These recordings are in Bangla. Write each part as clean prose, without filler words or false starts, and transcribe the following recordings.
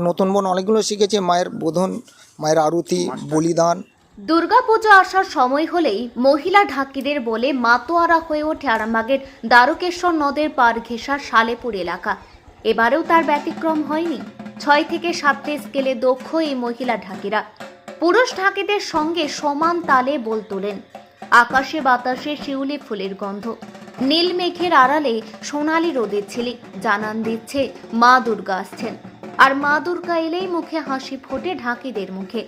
নতুন বোন অনেকগুলো শিখেছে, মায়ের বোধন, মায়ের আরতি, বলিদান। দুর্গাপুজো আসার সময় হলেই মহিলা ঢাকিদের বলে মাতোয়ারা হয়ে ওঠে আরামবাগের দ্বারকেশ্বর নদের পার ঘেঁষা সালেপুর এলাকা। এবারেও তার ব্যতিক্রম হয়নি। 6 থেকে 7টে স্কেলে দক্ষ এই মহিলা ঢাকিরা পুরুষ ঢাকিদের সঙ্গে সমান তালে বোল তোলেন। আকাশে বাতাসে শিউলি ফুলের গন্ধ, নীল মেঘের আড়ালে সোনালি রোদের ঝিলিক জানান দিচ্ছে মা দুর্গা আসছেন। আর মা দুর্গা এলেই মুখে হাসি ফোটে ঢাকিদের মুখে।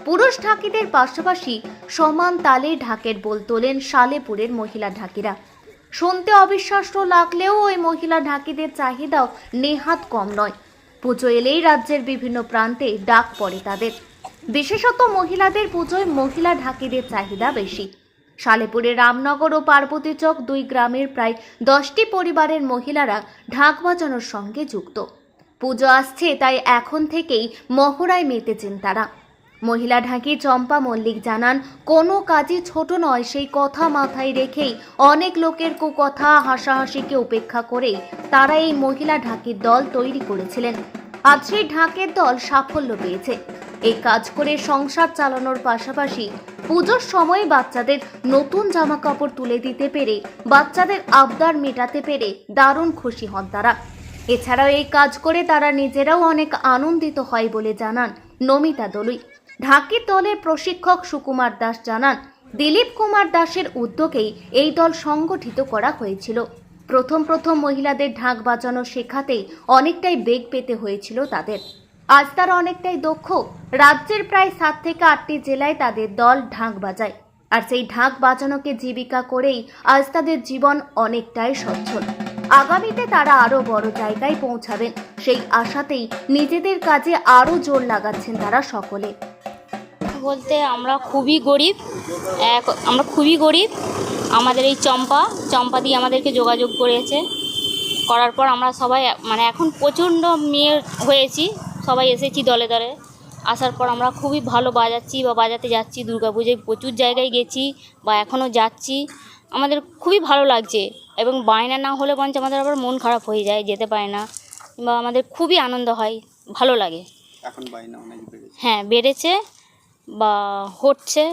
পুরুষ ঢাকিদের পাশাপাশি সমান তালে ঢাকের বোল তোলেন সালেপুরের মহিলা ঢাকিরা। শুনতে অবিশ্বাস্য লাগলেও ওই মহিলা ঢাকিদের চাহিদাও নেহাত কম নয়। পুজো এলেই রাজ্যের বিভিন্ন প্রান্তে ডাক পড়ে তাদের। বিশেষত মহিলাদের পুজোয় মহিলা ঢাকিদের চাহিদা বেশি। সালেপুরের রামনগর ও পার্বতী চক 2 গ্রামের প্রায় 10টি পরিবারের মহিলারা ঢাক বাজানোর সঙ্গে যুক্ত। পুজো আসছে তাই এখন থেকেই মহড়ায় মেতেছেন তারা। মহিলা ঢাকি চম্পা মল্লিক জানান, কোনো কাজই ছোট নয়, সেই কথা মাথায় রেখেই অনেক লোকের কুকথা হাসাহাসিকে উপেক্ষা করেই তারা এই মহিলা ঢাকির দল তৈরি করেছিলেন। আজ সেই ঢাকের দল সাফল্য পেয়েছে। এই কাজ করে সংসার চালানোর পাশাপাশি পুজোর সময় বাচ্চাদের নতুন জামা কাপড় তুলে দিতে পেরে, বাচ্চাদের আবদার মেটাতে পেরে দারুণ খুশি হন তারা। এছাড়াও এই কাজ করে তারা নিজেরাও অনেক আনন্দিত হয় বলে জানান নমিতা দলুই। ঢাকির দলের প্রশিক্ষক সুকুমার দাস জানান, দিলীপ কুমার দাসের উদ্যোগেই এই দল সংগঠিত করা হয়েছিল। প্রথম মহিলাদের ঢাক বাজানো শেখাতেই অনেকটাই বেগ পেতে হয়েছিল তাদের। আজ তারা অনেকটাই দক্ষ। রাজ্যের প্রায় 7 থেকে 8টি জেলায় তাদের দল ঢাক বাজায়। আর সেই ঢাক বাজানোকে জীবিকা করেই আজ তাদের জীবন অনেকটাই সচ্ছল। আগামীতে তারা আরো বড় জায়গায় পৌঁছাবেন সেই আশাতেই নিজেদের কাজে আরো জোর লাগাচ্ছেন তারা সকলে। বলতে আমরা খুবই গরিব। আমাদের এই চম্পা দিয়ে আমাদেরকে যোগাযোগ করার পর আমরা সবাই এখন প্রচণ্ড মেয়ে হয়েছি, সবাই এসেছি দলে দলে। আসার পর আমরা খুবই ভালো বাজাচ্ছি বা বাজাতে যাচ্ছি। দুর্গাপুজোয় প্রচুর জায়গায় গেছি বা এখনও যাচ্ছি। আমাদের খুবই ভালো লাগছে এবং বায়না না হলে বরঞ্চ আমাদের আবার মন খারাপ হয়ে যায়, যেতে পারে না, কিংবা আমাদের খুবই আনন্দ হয়, ভালো লাগে। এখন বায়না অনেক বেড়েছে। হ্যাঁ, বেড়েছে বা হচ্ছে,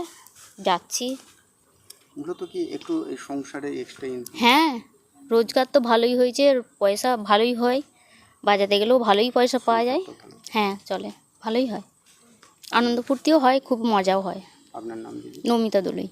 যাচ্ছি। মূলত কি একটু এই সংসারে এক্সট্রা ইনকাম? হ্যাঁ, রোজগার তো ভালোই হয়েছে, পয়সা ভালোই হয়, বাজাতে গেলেও ভালোই পয়সা পাওয়া যায়। হ্যাঁ, চলে, ভালোই হয়, আনন্দ ফুর্তিও হয়, খুব মজাও হয়। আপনার নাম দিদি? নমিতা দলুই।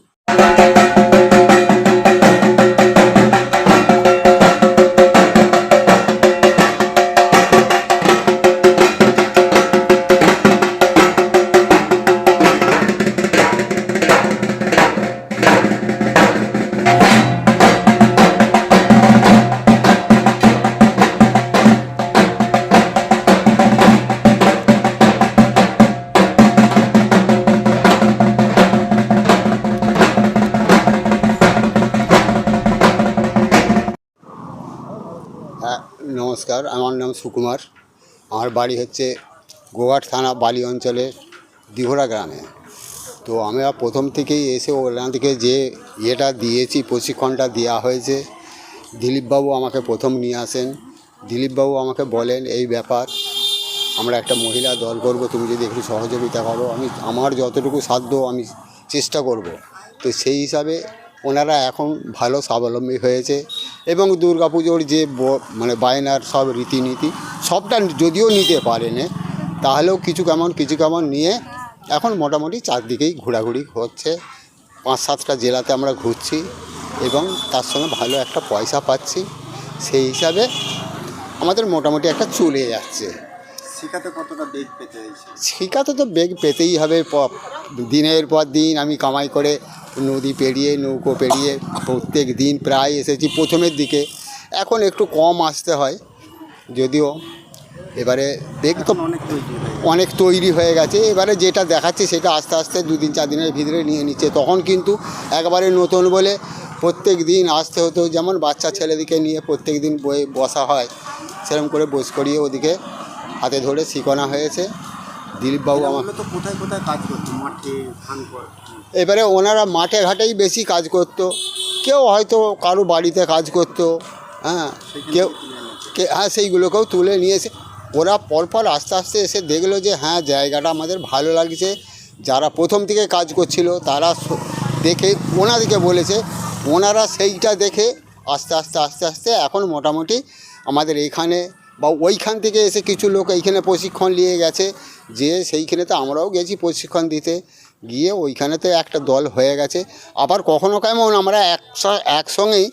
হ্যাঁ, নমস্কার, আমার নাম সুকুমার। আমার বাড়ি হচ্ছে গোঘাট থানা বালি অঞ্চলের দিঘোড়া গ্রামে। তো আমরা প্রথম থেকেই এসে ওখান থেকে যে দিয়েছি, প্রশিক্ষণটা দেওয়া হয়েছে। দিলীপবাবু আমাকে প্রথম নিয়ে আসেন। দিলীপবাবু আমাকে বলেন, এই ব্যাপার, আমরা একটা মহিলা দল করব, তুমি যদি একটু সহযোগিতা করো, আমার যতটুকু সাধ্য আমি চেষ্টা করব। তো সেই হিসাবে ওনারা এখন ভালো স্বাবলম্বী হয়েছে এবং দুর্গাপুজোর যে বায়নার সব রীতিনীতি সবটা যদিও নিতে পারেনি, তাহলেও কিছু কেমন নিয়ে এখন মোটামুটি চারদিকেই ঘোরাঘুরি হচ্ছে। 5-7টা জেলাতে আমরা ঘুরছি এবং তার সঙ্গে ভালো একটা পয়সা পাচ্ছি। সেই হিসাবে আমাদের মোটামুটি একটা চলে যাচ্ছে। শিখাতে কতটা বেগ পেতে হয়েছে? শিখাতে তো বেগ পেতেই হবে। দিনের পর দিন আমি কামাই করে নদী পেরিয়ে, নৌকো পেরিয়ে প্রত্যেক দিন প্রায় এসেছি। প্রথমের দিকে এখন একটু কম আসতে হয়, যদিও এবারে বেগ তো অনেক তৈরি হয়ে গেছে। এবারে যেটা দেখাচ্ছে সেটা আস্তে আস্তে 2-4 দিনের ভিতরে নিয়ে নিচ্ছে। তখন কিন্তু একবারে নতুন বলে প্রত্যেক দিন আসতে হতো। যেমন বাচ্চা ছেলেদিকে নিয়ে প্রত্যেক দিন বসা হয়, সেরকম করে বস করিয়ে ওদিকে হাতে ধরে শিখানো হয়েছে। দিলীপবাবু আমাকে তো কোথায় কাজ করতো? মাঠে, এবারে ওনারা মাঠে ঘাটেই বেশি কাজ করতো। কেউ হয়তো কারো বাড়িতে কাজ করতো, হ্যাঁ, সেইগুলোকেও তুলে নিয়েছে। ওরা পরপর আস্তে আস্তে এসে দেখলো যে হ্যাঁ জায়গাটা আমাদের ভালো লাগছে। যারা প্রথম থেকে কাজ করছিল তারা দেখে ওনাদেরকে বলেছে, ওনারা সেইটা দেখে আস্তে আস্তে আস্তে আস্তে এখন মোটামুটি আমাদের এইখানে বা ওইখান থেকে এসে কিছু লোক এইখানে প্রশিক্ষণ নিয়ে গেছে, যে সেইখানেতে আমরাও গেছি প্রশিক্ষণ দিতে, গিয়ে ওইখানেতে একটা দল হয়ে গেছে। আবার কখনো কেমন আমরা একসঙ্গেই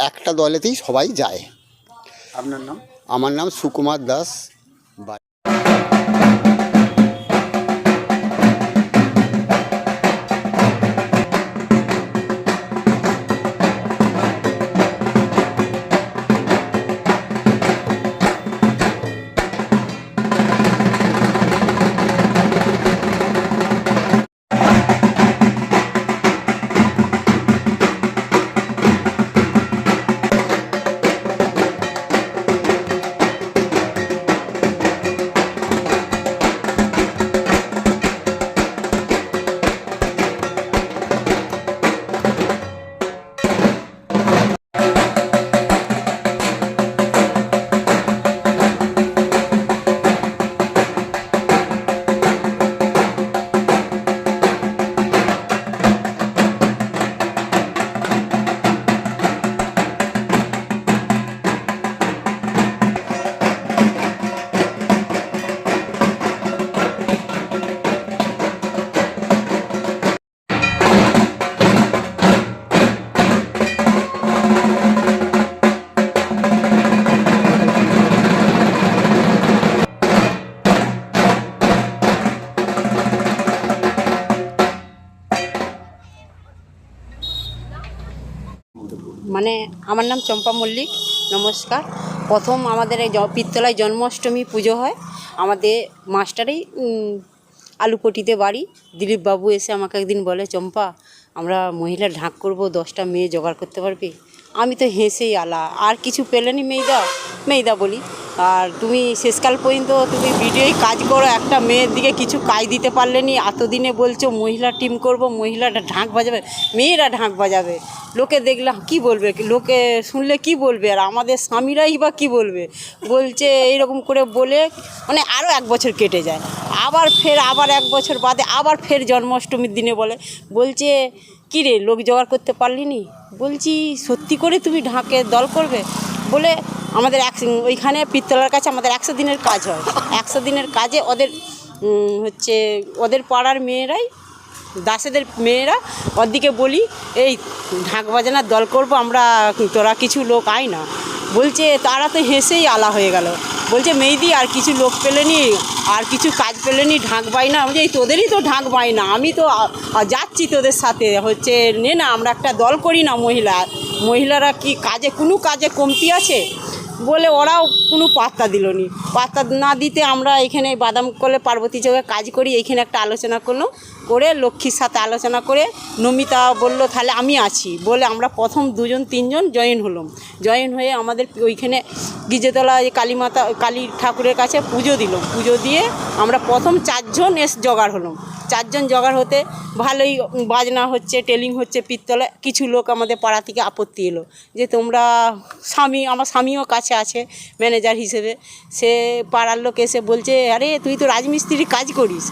একটা দলেতেই সবাই যায়। আপনার নাম? আমার নাম সুকুমার দাস। মানে আমার নাম চম্পা মল্লিক। নমস্কার। প্রথম আমাদের এই পীরতলায় জন্মাষ্টমী পুজো হয়। আমাদের মাস্টারেই আলুপটিতে বাড়ি। দিলীপবাবু এসে আমাকে একদিন বলে, চম্পা আমরা মহিলা ঢাক করব, 10টা মেয়ে জোগাড় করতে পারবি? আমি তো হেসেই আলা, আর কিছু পেলেনি মেয়েদা বলি, আর তুমি শেষকাল পর্যন্ত তুমি ভিডিওই কাজ করো, একটা মেয়ের দিকে কিছু কাজ দিতে পারলেনি। এতদিনে বলছো মহিলা টিম করব, মহিলাটা ঢাক বাজাবে, মেয়েরা ঢাক বাজাবে। লোকে দেখলে কি বলবে, লোকে শুনলে কি বলবে, আর আমাদের স্বামীরাই বা কী বলবে। বলছে এইরকম করে বলে মানে আরও 1 বছর কেটে যায়। আবার 1 বছর বাদে আবার জন্মাষ্টমীর দিনে বলছে কী রে, লোক জোগাড় করতে পারলি নি? বলছি সত্যি করে তুমি ঢাকের দল করবে? বলে আমাদের ওইখানে পীরতলার কাছে আমাদের 100 দিনের কাজ হয়। 100 দিনের কাজে ওদের পাড়ার মেয়েরাই, দাসেদের মেয়েরা, ওর দিকে বলি এই ঢাক বাজানোর দল করব আমরা, তোরা কিছু লোক আয় না। বলছে তারা তো হেসেই আলা হয়ে গেল। বলছে মেয়েদি আর কিছু লোক পেলেনি, আর কিছু কাজ পেলেনি, ঢাক বাই না। বলছে এই তোদেরই তো ঢাক বাই না, আমি তো যাচ্ছি তোদের সাথে, নে না আমরা একটা দল করি না। মহিলারা কি কোনো কাজে কমতি আছে? বলে ওরাও কোনো পাত্তা দিল নি। পাত্তা না দিতে আমরা এখানে বাদামকলে পার্বতী চৌকে কাজ করি। এইখানে একটা আলোচনা করে লক্ষ্মীর সাথে আলোচনা করে নমিতা বলল তাহলে আমি আছি বলে আমরা প্রথম 2-3 জয়েন হলাম। জয়েন হয়ে আমাদের ওইখানে গিজেতলা কালী ঠাকুরের কাছে পুজো দিলাম। পুজো দিয়ে আমরা প্রথম 4 জন জোগাড় হলাম। 4 জন জোগাড় হতে ভালোই বাজনা হচ্ছে, টেলিং হচ্ছে পীরতলায়। কিছু লোক আমাদের পাড়া থেকে আপত্তি এলো যে তোমরা আমার স্বামীও কাছে আছে ম্যানেজার হিসেবে। সে পাড়ার লোক এসে বলছে, আরে তুই তো রাজমিস্ত্রির কাজ করিস,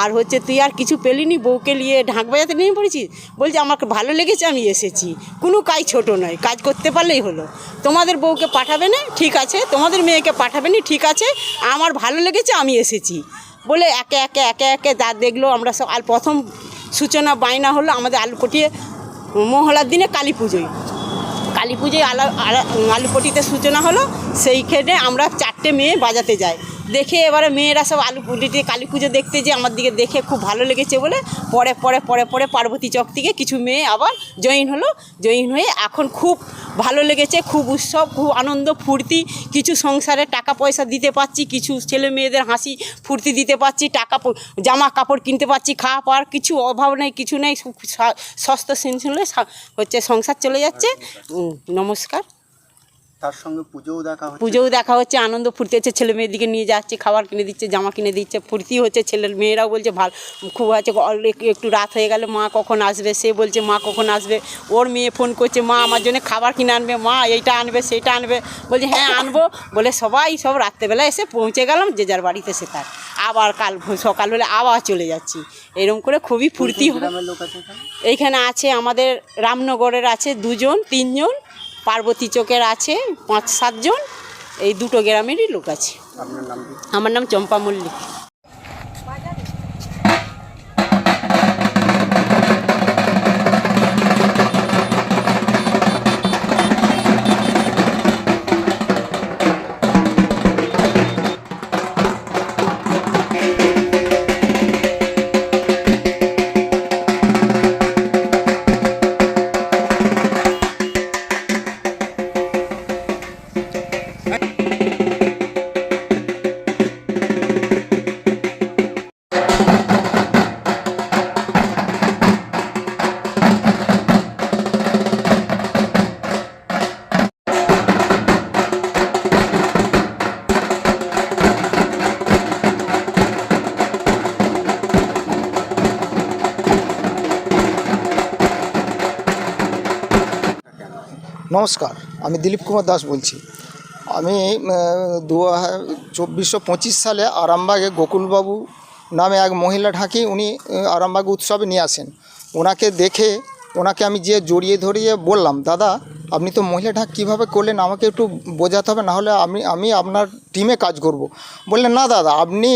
আর তুই আর কিছু পেলিনি, বউকে নিয়ে ঢাক বাজাতে নেমে পড়েছিস? বলছে আমাকে ভালো লেগেছে, আমি এসেছি। কোনো কাজ ছোটো নয়, কাজ করতে পারলেই হলো। তোমাদের বউকে পাঠাবে না, ঠিক আছে, তোমাদের মেয়েকে পাঠাবে না, ঠিক আছে, আমার ভালো লেগেছে, আমি এসেছি বলে একে একে যা দেখলো আমরা সব। আর প্রথম সূচনা বাইনা হলো আমাদের আলুপটিয়ে মহলার দিনে কালী পুজোয় আলুপটিতে সূচনা হলো। সেইখানে আমরা 4টে মেয়ে বাজাতে যাই। দেখে এবারে মেয়েরা সব আলুপটিতে কালী পুজো দেখতে যে আমার দিকে দেখে খুব ভালো লেগেছে বলে পরে পার্বতী চক থেকে কিছু মেয়ে আবার জয়েন হয়ে এখন খুব ভালো লেগেছে। খুব উৎসব, খুব আনন্দ ফুর্তি। কিছু সংসারে টাকা পয়সা দিতে পারছি, কিছু ছেলে মেয়েদের হাসি ফুর্তি দিতে পারছি, জামা কাপড় কিনতে পারছি, খাওয়া পাওয়ার কিছু অভাব নেই, কিছু নেই, সস্তা সিনসুলে সংসার চলে যাচ্ছে। নমস্কার। তার সঙ্গে পুজোও দেখা হচ্ছে। পুজোও দেখা হচ্ছে, আনন্দ ফুর্তি হচ্ছে, ছেলে মেয়েদিকে নিয়ে যাচ্ছে, খাবার কিনে দিচ্ছে, জামা কিনে দিচ্ছে, ফুর্তি হচ্ছে। ছেলের মেয়েরাও বলছে ভালো খুব আছে, একটু রাত হয়ে গেলে মা কখন আসবে, সে বলছে মা কখন আসবে। ওর মেয়ে ফোন করছে মা আমার জন্য খাবার কিনে আনবে, মা এইটা আনবে সেইটা আনবে, বলছে হ্যাঁ আনবো বলে সবাই সব রাত্রেবেলা এসে পৌঁছে গেলাম যে যার বাড়িতে। সে তার আবার কাল সকালবেলা আবার চলে যাচ্ছি, এরকম করে খুবই ফুর্তি হয়। গ্রামের লোক আছে এখানে? এইখানে আছে আমাদের রামনগরের আছে 2 জন 3 জন, পার্বতী চকের আছে 5-7 জন, এই দুটো গ্রামেরই লোক আছে। আপনার নাম কি? আমার নাম চম্পা মল্লিক। নমস্কার, আমি দিলীপ কুমার দাস বলছি। আমি 2425 সালে আরামবাগে গোকুলবাবু নামে এক মহিলা ঢাকি, উনি আরামবাগ উৎসবে নিয়ে আসেন। ওনাকে দেখে ওনাকে আমি যে জড়িয়ে ধরিয়ে বললাম, দাদা আপনি তো মহিলা ঢাক কীভাবে করলেন, আমাকে একটু বোঝাতে হবে, নাহলে আমি আপনার টিমে কাজ করব। বললেন না দাদা, আপনি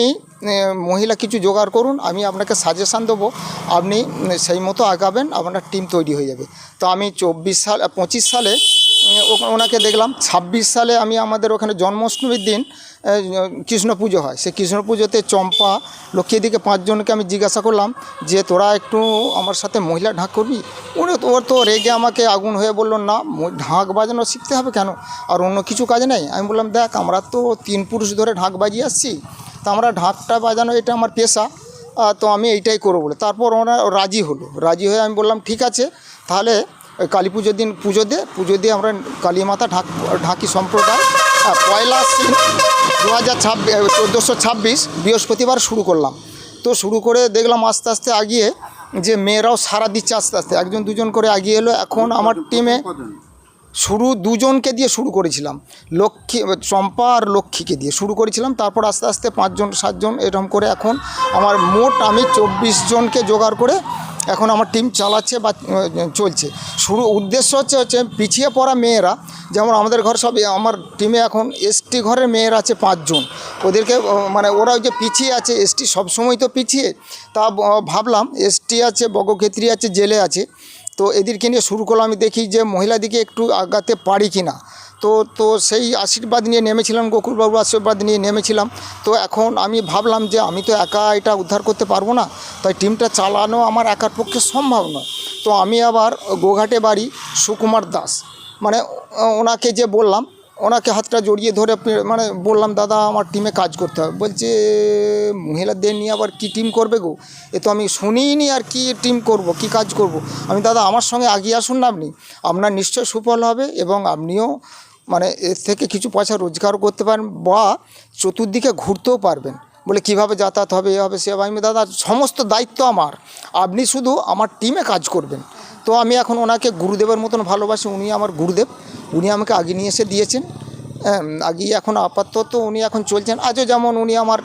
মহিলা কিছু জোগাড় করুন, আমি আপনাকে সাজেশান দেবো, আপনি সেই মতো আগাবেন, আপনার টিম তৈরি হয়ে যাবে। তো আমি 25 সালে ওনাকে দেখলাম। 26 সালে আমি আমাদের ওখানে জন্মাষ্টমীর দিন কৃষ্ণ পুজো হয়, সেই কৃষ্ণ পুজোতে চম্পা লক্ষ্মী দিকে 5 জনকে আমি জিজ্ঞাসা করলাম যে তোরা একটু আমার সাথে মহিলা ঢাক করবি। ওর তো রেগে আমাকে আগুন হয়ে বললো না, ঢাক বাজানো শিখতে হবে কেন, আর অন্য কিছু কাজ নেই। আমি বললাম দেখ, আমরা তো 3 পুরুষ ধরে ঢাক বাজিয়ে আসছি, তো আমরা ঢাকটা বাজানো এটা আমার পেশা, তো আমি এইটাই করবো বলে। তারপর ওরা রাজি হলো, রাজি হয়ে আমি বললাম ঠিক আছে, তাহলে কালী পুজোর দিন পুজো দিয়ে আমরা কালীমাতা ঢাকি সম্প্রদায় 1 আশ্বিন 1426 বৃহস্পতিবার শুরু করলাম। তো শুরু করে দেখলাম আস্তে আস্তে আগিয়ে যে মেয়েরাও সারা দিচ্ছে, আস্তে আস্তে 1-2 করে আগিয়ে এলো। এখন আমার টিমে শুরু 2 জনকে দিয়ে শুরু করেছিলাম, চম্পা আর লক্ষ্মীকে দিয়ে শুরু করেছিলাম। তারপর আস্তে আস্তে 5 জন 7 জন এরকম করে এখন আমার মোট আমি 24 জনকে জোগাড় করে এখন আমার টিম চালাচ্ছে বা চলছে। উদ্দেশ্য হচ্ছে পিছিয়ে পড়া মেয়েরা, যেমন আমাদের ঘর সব, আমার টিমে এখন এসটি ঘরের মেয়েরা আছে 5 জন, ওদেরকে মানে ওরা যে পিছিয়ে আছে, এসটি সবসময় তো পিছিয়ে, তা ভাবলাম এসটি আছে, বগক্ষেত্রী আছে, জেলে আছে, তো এদেরকে নিয়ে শুরু করলাম। আমি দেখি যে মহিলাদিকে একটু আগাতে পারি কি না, তো সেই আশীর্বাদ নিয়ে নেমেছিলাম, গোকুলবাবুর আশীর্বাদ নিয়ে নেমেছিলাম। তো এখন আমি ভাবলাম যে আমি তো একা এটা উদ্ধার করতে পারবো না, তাই টিমটা চালানো আমার একার পক্ষে সম্ভব নয়। তো আমি আবার গোঘাটে বাড়ি সুকুমার দাস, মানে ওনাকে যে বললাম, ওনাকে হাতটা জড়িয়ে ধরে মানে বললাম দাদা আমার টিমে কাজ করতে হবে। বলছে মহিলাদের নিয়ে আবার কি টিম করবে গো, এ তো আমি শুনিনি, আর কি টিম করব, কি কাজ করব। আমি দাদা আমার সঙ্গে আগিয়ে আসুন না, আপনার নিশ্চয় সুফল হবে এবং আপনিও মানে এর থেকে কিছু পয়সা রোজগারও করতে পারেন বা চতুর্দিকে ঘুরতেও পারবেন। বলে কিভাবে যাতায়াত হবে, এ হবে সে হবে। আমি দাদা সমস্ত দায়িত্ব আমার, আপনি শুধু আমার টিমে কাজ করবেন। তো আমি এখন ওনাকে গুরুদেবের মতন ভালোবাসি, উনি আমার গুরুদেব, উনি আমাকে আগে নিয়ে এসে দিয়েছেন, আগিয়ে এখন আপাতত উনি এখন চলছেন। আজও যেমন উনি আমার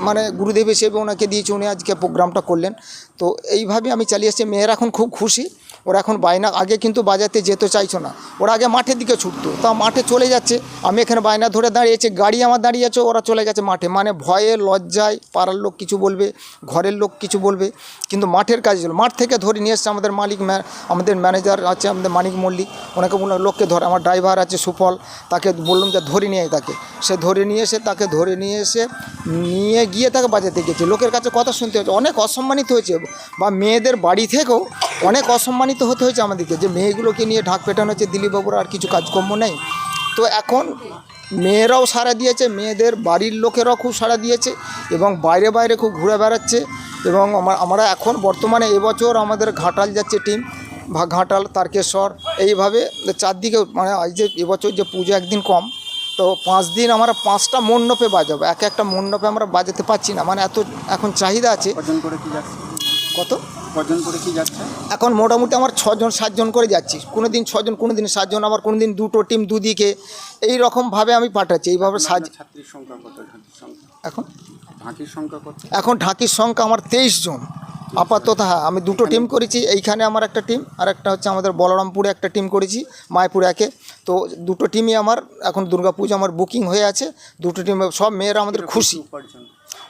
মানে গুরুদেব হিসেবে ওনাকে দিয়েছে, উনি আজকে প্রোগ্রামটা করলেন। তো এইভাবে আমি চালিয়ে এসেছি। মেয়েরা এখন খুব খুশি, ওরা এখন বায়না, আগে কিন্তু বাজাতে যেতে চাইছো না, ওরা আগে মাঠের দিকে ছুটতো, তা মাঠে চলে যাচ্ছে। আমি এখানে বায়না ধরে দাঁড়িয়েছি, গাড়ি আমার দাঁড়িয়ে আছে, ওরা চলে গেছে মাঠে, মানে ভয়ে লজ্জায় পাড়ার লোক কিছু বলবে, ঘরের লোক কিছু বলবে, কিন্তু মাঠের কাজ ছিল। মাঠ থেকে ধরে নিয়ে এসছে আমাদের মালিক, আমাদের ম্যানেজার আছে, আমাদের মানিক মল্লিক, ওনাকে বললাম লোককে ধরে, আমার ড্রাইভার আছে সুফল, তাকে বললাম যে ধরে নিয়ে তাকে, সে ধরে নিয়ে এসে তাকে ধরে নিয়ে এসে নিয়ে গিয়ে তাকে বাজাতে গেছে। লোকের কাছে কথা শুনতে হচ্ছে, অনেক অসম্মানিত হয়েছে, বা মেয়েদের বাড়ি থেকেও অনেক অসম্মানিত হতে হয়েছে আমাদেরকে, যে মেয়েগুলোকে নিয়ে ঢাক পেটানো হচ্ছে, দিলীপবাবুর আর কিছু কাজকর্ম নেই। তো এখন মেয়েরাও সাড়া দিয়েছে, মেয়েদের বাড়ির লোকেরাও খুব সাড়া দিয়েছে এবং বাইরে বাইরে খুব ঘুরে বেড়াচ্ছে। এবং আমরা এখন বর্তমানে এবছর আমাদের ঘাটাল যাচ্ছে টিম, ঘাটাল, তারকেশ্বর, এইভাবে চারদিকে মানে এই যে এবছর যে পুজো একদিন কম, তো 5 দিন আমরা 5টা মণ্ডপে বাজাবো। এক একটা মণ্ডপে আমরা বাজাতে পারছি না, মানে এত এখন চাহিদা আছে। কজন করে কি যাচ্ছে? কত কজন করে কি যাচ্ছে? এখন মোটামুটি আমার 6জন 7জন করে যাচ্ছি, কোনো দিন 6জন, কোনো দিন 7জন, আবার কোনো দিন 2টো টিম দুদিকে, এই রকমভাবে আমি পাঠাচ্ছি। এইভাবে ছাত্রীর সংখ্যা কত? ঢাকির সংখ্যা এখন ঢাকির সংখ্যা কত? এখন ঢাকির সংখ্যা আমার 23 জন আপাতত। হ্যাঁ, আমি 2টো টিম করেছি, এইখানে আমার একটা টিম, আর একটা হচ্ছে আমাদের বলরামপুরে একটা টিম করেছি, মায়াপুর একে। তো 2টো টিমই আমার এখন দুর্গাপুজো আমার বুকিং হয়ে আছে। 2টো টিমে সব মেয়েরা আমাদের খুশি।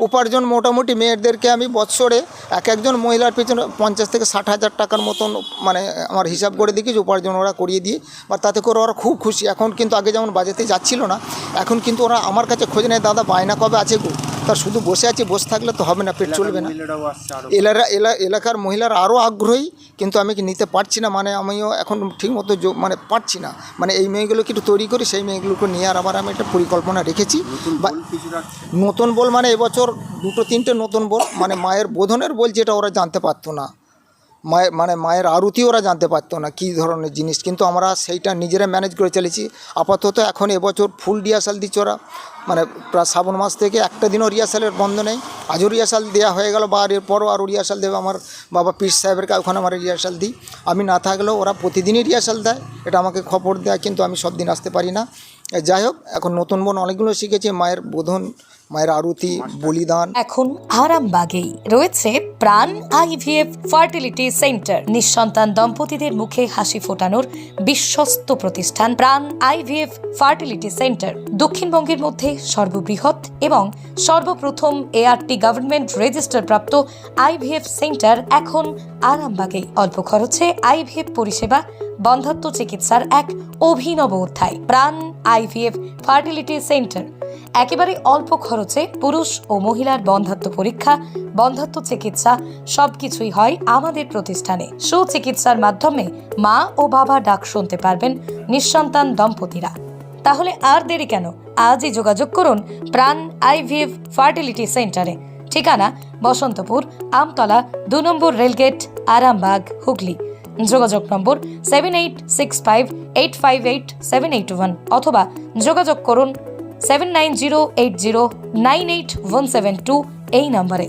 উপার্জন মোটামুটি মেয়েদেরকে আমি বৎসরে একজন মহিলার পেছনে 50 থেকে 60 হাজার টাকার মতন মানে আমার হিসাব করে দেখি যে উপার্জন ওরা করিয়ে দিয়ে, বা তাতে করে ওরা খুব খুশি। এখন কিন্তু আগে যেমন বাজাতে যাচ্ছিল না, এখন কিন্তু ওরা আমার কাছে খোঁজ নেয়, দাদা বায়না কবে আছে গো। তার শুধু বসে আছে, বসে থাকলে তো হবে না, পেট চলবে না। এলাকার মহিলারা আরও আগ্রহী, কিন্তু আমি কি নিতে পারছি না, মানে আমিও এখন ঠিকমতো মানে পারছি না। মানে এই মেয়েগুলোকে একটু তৈরি করি, সেই মেয়েগুলোকে নিয়ে আর আবার আমি একটা পরিকল্পনা রেখেছি। নতুন বল মানে এবছর 2-3টে নতুন বল, মানে মায়ের বোধনের বল, যেটা ওরা জানতে পারতো না। মায়ের আরতি ওরা জানতে পারতো না কী ধরনের জিনিস, কিন্তু আমরা সেইটা নিজেরা ম্যানেজ করে চলেছি আপাতত। এখন এবছর ফুল রিহার্সাল দিচ্ছে ওরা, মানে প্রায় শ্রাবণ মাস থেকে একটা দিনও রিহার্সালের বন্ধ নেই। আজও রিহার্সাল দেওয়া হয়ে গেল, বা এরপরও আরও রিহার্সাল দেবে। আমার বাবা পীর সাহেবেরকে ওখানে আমরা রিহার্সাল দিই, আমি না থাকলেও ওরা প্রতিদিনই রিহার্সাল দেয়, এটা আমাকে খবর দেয়, কিন্তু আমি সব দিন আসতে পারি না। যাই হোক, এখন নতুন বোন অনেকগুলো শিখেছি, মায়ের বোধন, মায়ের আরতি, বলিদান। এখন আরামবাগেই রয়েছে প্রাণ আইভিএফ ফার্টিলিটি সেন্টার। নিঃসন্তান দম্পতিদের মুখে হাসি ফোটানোর বিশ্বস্ত প্রতিষ্ঠান প্রাণ আইভিএফ ফার্টিলিটি সেন্টার দক্ষিণবঙ্গের মধ্যে সর্ববৃহৎ এবং সর্বপ্রথম এআরটি গভর্নমেন্ট রেজিস্টার প্রাপ্ত আইভিএফ সেন্টার এখন আরামবাগেই। অল্প খরচে আইভিএফ পরিষেবা, বন্ধ্যাত্ব চিকিৎসার এক অভিনব অধ্যায়। প্রাণ আইভিএফ ফার্টিলিটি সেন্টার একেবারে অল্প খরচে পুরুষ ও মহিলার বন্ধ্যাত্ব পরীক্ষা, বন্ধ্যাত্ব চিকিৎসা সবকিছুই হয় আমাদের প্রতিষ্ঠানে। সুচিকিৎসার মাধ্যমে মা ও বাবা ডাক শুনতে পারবেন নিঃসন্তান দম্পতিরা। তাহলে আর দেরি কেন, আজই যোগাযোগ করুন প্রাণ আইভিএফ ফার্টিলিটি সেন্টারে। ঠিকানা বসন্তপুর, আমতলা, 2 নম্বর রেলগেট, আরামবাগ, হুগলি। যোগাযোগ নম্বর 7865858781 অথবা যোগাযোগ করুন 7908098172 এই নম্বরে।